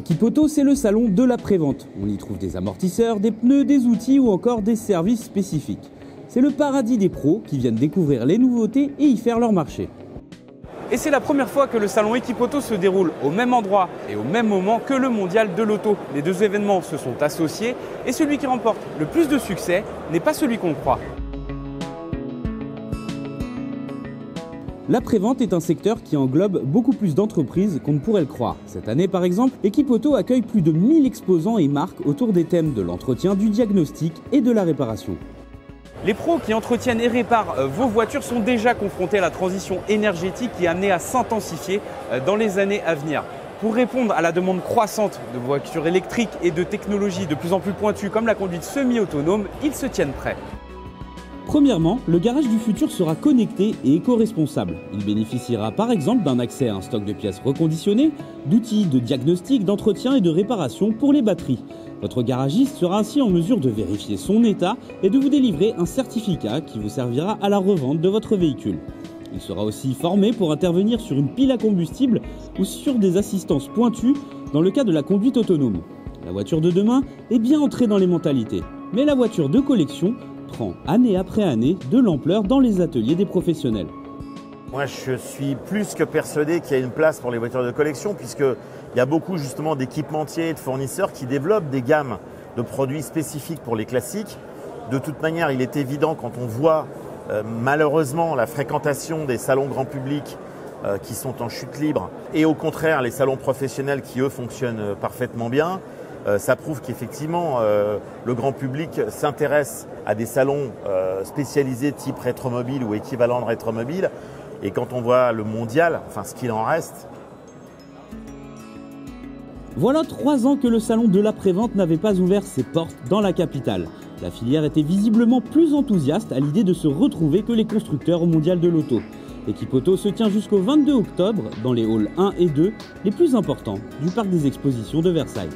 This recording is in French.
Equipauto, c'est le salon de la prévente. On y trouve des amortisseurs, des pneus, des outils ou encore des services spécifiques. C'est le paradis des pros qui viennent découvrir les nouveautés et y faire leur marché. Et c'est la première fois que le salon Equipauto se déroule au même endroit et au même moment que le mondial de l'auto. Les deux événements se sont associés et celui qui remporte le plus de succès n'est pas celui qu'on croit. La prévente est un secteur qui englobe beaucoup plus d'entreprises qu'on ne pourrait le croire. Cette année par exemple, Equipauto accueille plus de 1000 exposants et marques autour des thèmes de l'entretien, du diagnostic et de la réparation. Les pros qui entretiennent et réparent vos voitures sont déjà confrontés à la transition énergétique qui est amenée à s'intensifier dans les années à venir. Pour répondre à la demande croissante de voitures électriques et de technologies de plus en plus pointues comme la conduite semi-autonome, ils se tiennent prêts. Premièrement, le garage du futur sera connecté et éco-responsable. Il bénéficiera par exemple d'un accès à un stock de pièces reconditionnées, d'outils de diagnostic, d'entretien et de réparation pour les batteries. Votre garagiste sera ainsi en mesure de vérifier son état et de vous délivrer un certificat qui vous servira à la revente de votre véhicule. Il sera aussi formé pour intervenir sur une pile à combustible ou sur des assistances pointues dans le cas de la conduite autonome. La voiture de demain est bien entrée dans les mentalités, mais la voiture de collection prend année après année de l'ampleur dans les ateliers des professionnels. Moi, je suis plus que persuadé qu'il y a une place pour les voitures de collection puisqu'il y a beaucoup justement d'équipementiers et de fournisseurs qui développent des gammes de produits spécifiques pour les classiques. De toute manière, il est évident quand on voit malheureusement la fréquentation des salons grand public qui sont en chute libre et au contraire les salons professionnels qui eux fonctionnent parfaitement bien. Ça prouve qu'effectivement, le grand public s'intéresse à des salons spécialisés type rétromobile ou équivalent de rétromobile. Et quand on voit le mondial, enfin ce qu'il en reste. Voilà 3 ans que le salon de la prévente n'avait pas ouvert ses portes dans la capitale. La filière était visiblement plus enthousiaste à l'idée de se retrouver que les constructeurs au mondial de l'auto. Equipauto se tient jusqu'au 22 octobre dans les halls 1 et 2, les plus importants du parc des expositions de Versailles.